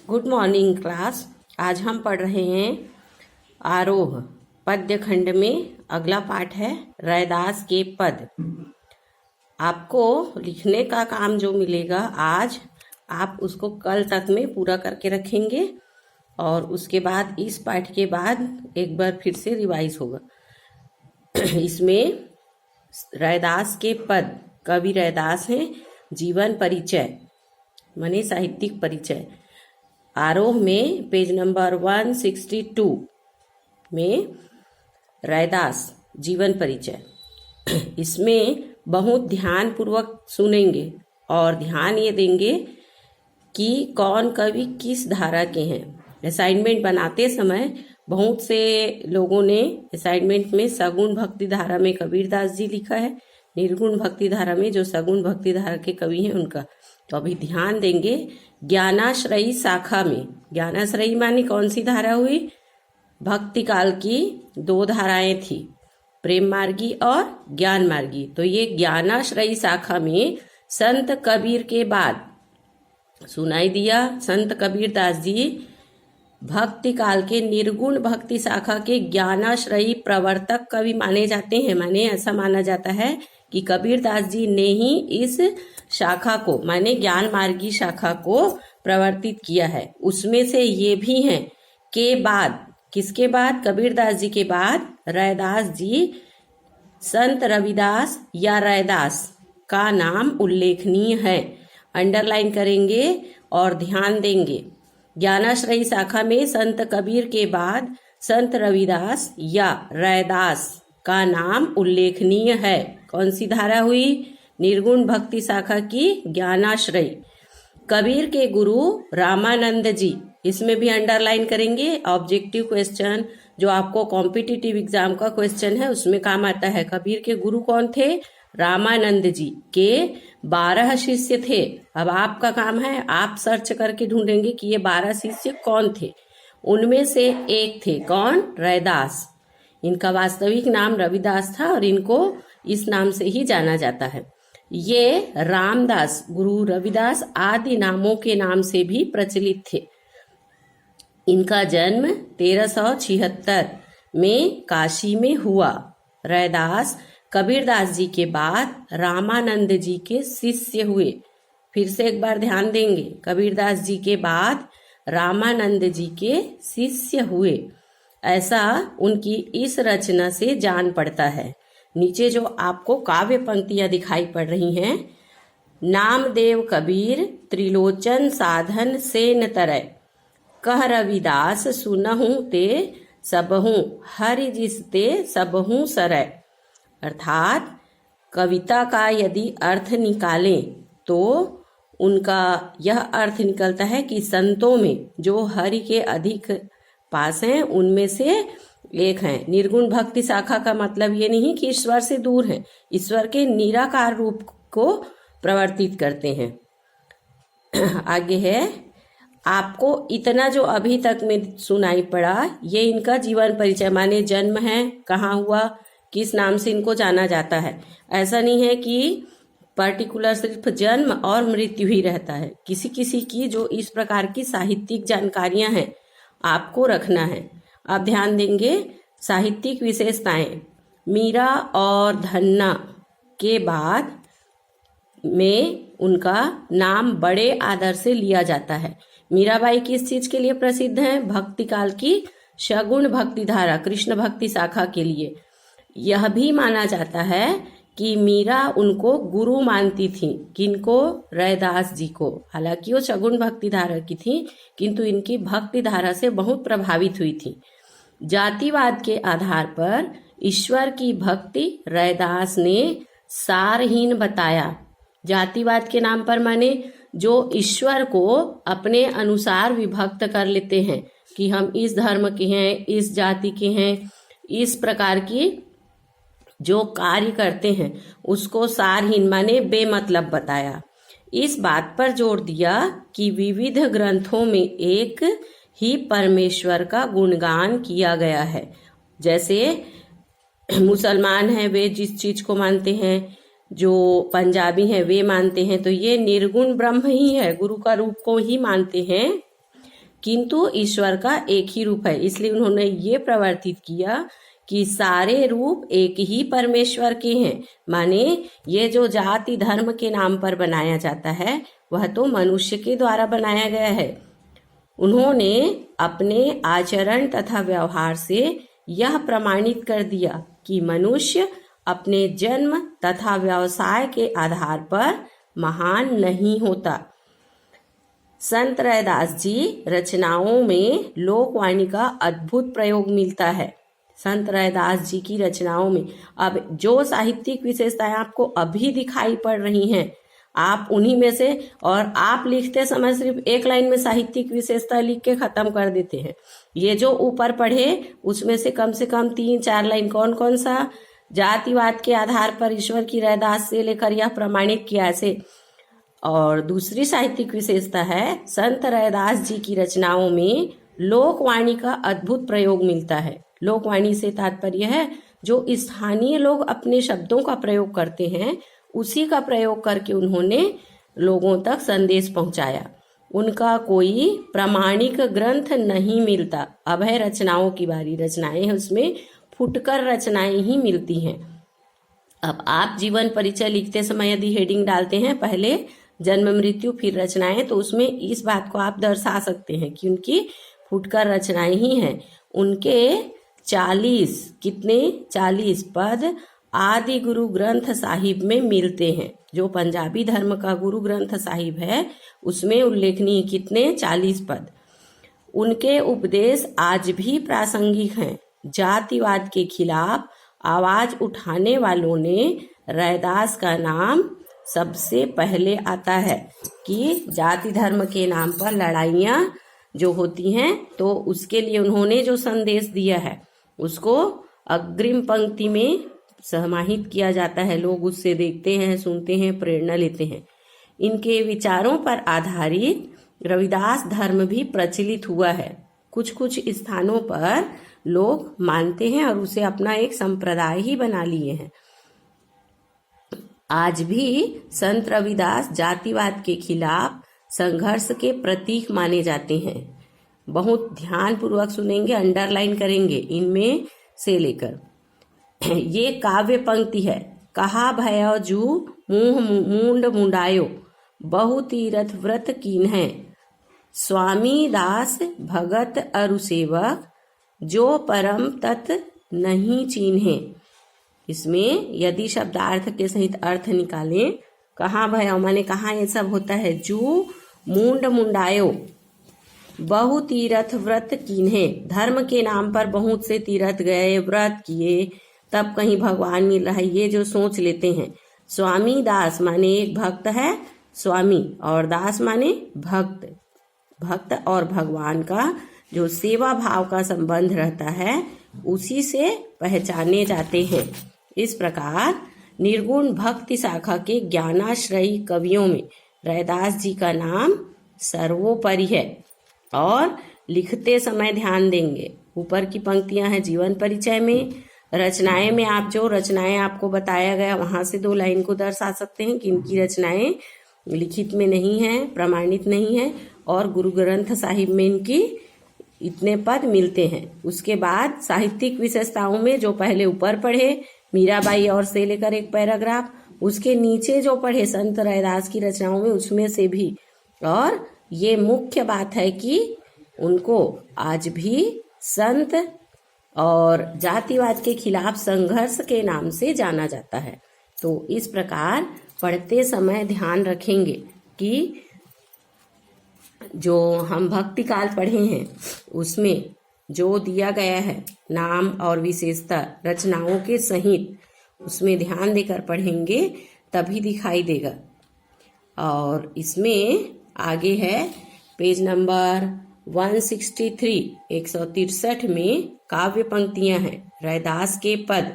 Good morning class. आज हम पढ़ रहे हैं आरोह पद्य खंड में अगला पाठ है रैदास के पद। आपको लिखने का काम जो मिलेगा आज आप उसको कल तक में पूरा करके रखेंगे और उसके बाद इस पाठ के बाद एक बार फिर से रिवाइज होगा। इसमें रैदास के पद, कवि रैदास हैं, जीवन परिचय माने साहित्यिक परिचय। आरोह में पेज नंबर 162 में रैदास जीवन परिचय। इसमें बहुत ध्यान पूर्वक सुनेंगे और ध्यान ये देंगे कि कौन कवि किस धारा के हैं। असाइनमेंट बनाते समय बहुत से लोगों ने असाइनमेंट में सगुण भक्ति धारा में कबीरदास जी लिखा है, निर्गुण भक्ति धारा में जो सगुण भक्ति धारा के कवि हैं उनका। तो अभी ध्यान देंगे ज्ञानाश्रयी शाखा में। ज्ञानाश्रयी माने कौन सी धारा हुई? भक्ति काल की दो धाराएं थी, प्रेम मार्गी और ज्ञान मार्गी। तो ये ज्ञानाश्रयी शाखा में संत कबीर के बाद सुनाई दिया। संत कबीर दास जी भक्ति काल के निर्गुण भक्ति शाखा के ज्ञानाश्रयी प्रवर्तक कवि माने जाते हैं। माने ऐसा माना जाता है कि कबीर दास जी ने ही इस शाखा को माने ज्ञान मार्गी शाखा को प्रवर्तित किया है। उसमें से ये भी हैं के बाद, किसके बाद? कबीर दास जी के बाद रैदास जी, संत रविदास या रैदास का नाम उल्लेखनीय है। अंडरलाइन करेंगे और ध्यान देंगे। ज्ञानाश्रयी शाखा में संत कबीर के बाद संत रविदास या रैदास का नाम उल्लेखनीय है। कौन सी धारा हुई? निर्गुण भक्ति शाखा की ज्ञानाश्रयी। कबीर के गुरु रामानंद जी, इसमें भी अंडरलाइन करेंगे। ऑब्जेक्टिव क्वेश्चन जो आपको कॉम्पिटिटिव एग्जाम का क्वेश्चन है उसमें काम आता है। कबीर के गुरु कौन थे? रामानंद जी के 12 शिष्य थे। अब आपका काम है आप सर्च करके ढूंढेंगे कि ये 12 शिष्य कौन थे। उनमें से एक थे कौन? रैदास। इनका वास्तविक नाम रविदास था और इनको इस नाम से ही जाना जाता है। ये रामदास, गुरु रविदास आदि नामों के नाम से भी प्रचलित थे। इनका जन्म 1376 में काशी में हुआ। रैदास कबीरदास जी के बाद रामानंद जी के शिष्य हुए। फिर से एक बार ध्यान देंगे, कबीरदास जी के बाद रामानंद जी के शिष्य हुए, ऐसा उनकी इस रचना से जान पड़ता है। नीचे जो आपको काव्य पंक्तियां दिखाई पड़ रही हैं, नामदेव कबीर त्रिलोचन साधन सेन तरय, कह रविदास सुनहु ते सबहु, हरि जिस ते सबहु सरय। अर्थात कविता का यदि अर्थ निकालें तो उनका यह अर्थ निकलता है कि संतों में जो हरि के अधिक पास हैं उनमें से एक हैं। निर्गुण भक्ति शाखा का मतलब ये नहीं कि ईश्वर से दूर हैं, ईश्वर के निराकार रूप को प्रवर्तित करते हैं। आगे है, आपको इतना जो अभी तक में सुनाई पड़ा ये इनका जीवन परिचय माने जन्म है, कहाँ हुआ, किस नाम से इनको जाना जाता है। ऐसा नहीं है कि पर्टिकुलर सिर्फ जन्म और मृत्यु ही रहता है। किसी किसी की जो इस प्रकार की साहित्यिक जानकारियां हैं आपको रखना है। अब ध्यान देंगे साहित्यिक विशेषताएं। मीरा और धन्ना के बाद में उनका नाम बड़े आदर से लिया जाता है। मीराबाई किस चीज के लिए प्रसिद्ध हैं? भक्ति काल की सगुण भक्ति धारा कृष्ण भक्ति शाखा के लिए। यह भी माना जाता है कि मीरा उनको गुरु मानती थी। किनको? रैदास जी को। हालांकि वो सगुण भक्ति धारा की थी किंतु इनकी भक्ति धारा से बहुत प्रभावित हुई थी। जातिवाद के आधार पर ईश्वर की भक्ति रैदास ने सारहीन बताया। जातिवाद के नाम पर माने जो ईश्वर को अपने अनुसार विभक्त कर लेते हैं कि हम इस धर्म के हैं, इस जाति के हैं, इस प्रकार की जो कार्य करते हैं उसको सारहीन माने बेमतलब बताया। इस बात पर जोर दिया कि विविध ग्रंथों में एक ही परमेश्वर का गुणगान किया गया है। जैसे मुसलमान हैं वे जिस चीज को मानते हैं, जो पंजाबी हैं वे मानते हैं तो ये निर्गुण ब्रह्म ही है, गुरु का रूप को ही मानते हैं। किंतु ईश्वर का एक ही रूप है। इसलिए उन्होंने ये प्रवर्तित किया कि सारे रूप एक ही परमेश्वर के हैं। माने ये जो जाति धर्म के नाम पर बनाया जाता है वह तो मनुष्य के द्वारा बनाया गया है। उन्होंने अपने आचरण तथा व्यवहार से यह प्रमाणित कर दिया कि मनुष्य अपने जन्म तथा व्यवसाय के आधार पर महान नहीं होता। संत रैदास जी रचनाओं में लोकवाणी का अद्भुत प्रयोग मिलता है। संत रैदास जी की रचनाओं में अब जो साहित्यिक विशेषताएं आपको अभी दिखाई पड़ रही हैं, आप उन्हीं में से, और आप लिखते समय सिर्फ एक लाइन में साहित्यिक विशेषता लिख के खत्म कर देते हैं। ये जो ऊपर पढ़े उसमें से कम 3-4 लाइन कौन कौन सा जातिवाद के आधार पर ईश्वर की रैदास से लेकर यह प्रमाणित किया ऐसे। और दूसरी साहित्यिक विशेषता है संत रैदास जी की रचनाओं में लोकवाणी का अद्भुत प्रयोग मिलता है। लोकवाणी से तात्पर्य है जो स्थानीय लोग अपने शब्दों का प्रयोग करते हैं उसी का प्रयोग करके उन्होंने लोगों तक संदेश पहुंचाया। उनका कोई प्रामाणिक ग्रंथ नहीं मिलता। अब है रचनाओं की बारी। रचनाएं हैं उसमें फुटकर रचनाएं ही मिलती हैं। अब आप जीवन परिचय लिखते समय यदि हेडिंग डालते हैं पहले जन्म मृत्यु फिर रचनाएं, तो उसमें इस बात को आप दर्शा सकते हैं कि उनकी फुटकर रचनाएं ही हैं। उनके 40 पद आदि गुरु ग्रंथ साहिब में मिलते हैं। जो पंजाबी धर्म का गुरु ग्रंथ साहिब है उसमें उल्लेखनीय कितने 40 पद। उनके उपदेश आज भी प्रासंगिक हैं। जातिवाद के खिलाफ आवाज उठाने वालों ने रैदास का नाम सबसे पहले आता है कि जाति धर्म के नाम पर लड़ाइयाँ जो होती हैं तो उसके लिए उन्होंने जो संदेश दिया है उसको अग्रिम पंक्ति में समाहित किया जाता है। लोग उससे देखते हैं, सुनते हैं, प्रेरणा लेते हैं। इनके विचारों पर आधारित रविदास धर्म भी प्रचलित हुआ है। कुछ स्थानों पर लोग मानते हैं और उसे अपना एक संप्रदाय ही बना लिए हैं। आज भी संत रविदास जातिवाद के खिलाफ संघर्ष के प्रतीक माने जाते हैं। बहुत ध्यान पूर्वक सुनेंगे, अंडरलाइन करेंगे इनमें से लेकर। ये काव्य पंक्ति है। कहा भयो जू मुंह मुंड मुंडायो बहु तीरथ व्रत कीन है स्वामी दास भगत अरु सेवक जो परम तत् नहीं चीन्हे। इसमें यदि शब्दार्थ के सहित अर्थ निकालें, कहाँ भयो माने कहाँ ये सब होता है। जू मुंड मुंडायो बहु तीरथ व्रत कीन्हे, धर्म के नाम पर बहुत से तीरथ गए, व्रत किए, तब कहीं भगवान मिल रहा है, ये जो सोच लेते हैं। स्वामी दास माने एक भक्त है स्वामी, और दास माने भक्त। भक्त और भगवान का जो सेवा भाव का संबंध रहता है उसी से पहचाने जाते हैं। इस प्रकार निर्गुण भक्ति शाखा के ज्ञानाश्रयी कवियों में रैदास जी का नाम सर्वोपरि है। और लिखते समय ध्यान देंगे, ऊपर की पंक्तियां हैं जीवन परिचय में। रचनाएं में आप जो रचनाएं आपको बताया गया वहां से 2 लाइन को दर्शा सकते हैं कि इनकी रचनाएं लिखित में नहीं है, प्रमाणित नहीं है, और गुरु ग्रंथ साहिब में इनकी इतने पद मिलते हैं। उसके बाद साहित्यिक विशेषताओं में जो पहले ऊपर पढ़े मीराबाई और से लेकर एक पैराग्राफ, उसके नीचे जो पढ़े संत रैदास की रचनाओं में उसमें से भी। और ये मुख्य बात है कि उनको आज भी संत और जातिवाद के खिलाफ संघर्ष के नाम से जाना जाता है। तो इस प्रकार पढ़ते समय ध्यान रखेंगे कि जो हम भक्ति काल पढ़े हैं उसमें जो दिया गया है नाम और विशेषता रचनाओं के सहित, उसमें ध्यान देकर पढ़ेंगे तभी दिखाई देगा। और इसमें आगे है पेज नंबर 163 163 में काव्य पंक्तियां हैं, रैदास के पद।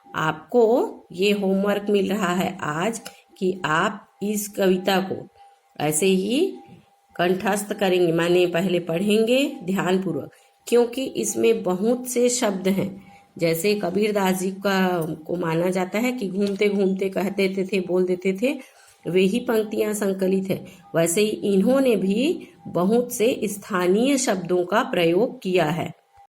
आपको ये होमवर्क मिल रहा है आज कि आप इस कविता को ऐसे ही कंठस्थ करेंगे, माने पहले पढ़ेंगे ध्यान पूर्वक, क्योंकि इसमें बहुत से शब्द हैं। जैसे कबीरदास जी को माना जाता है कि घूमते घूमते कह देते थे, बोल देते थे, वे ही पंक्तियां संकलित है। वैसे ही इन्होंने भी बहुत से स्थानीय शब्दों का प्रयोग किया है।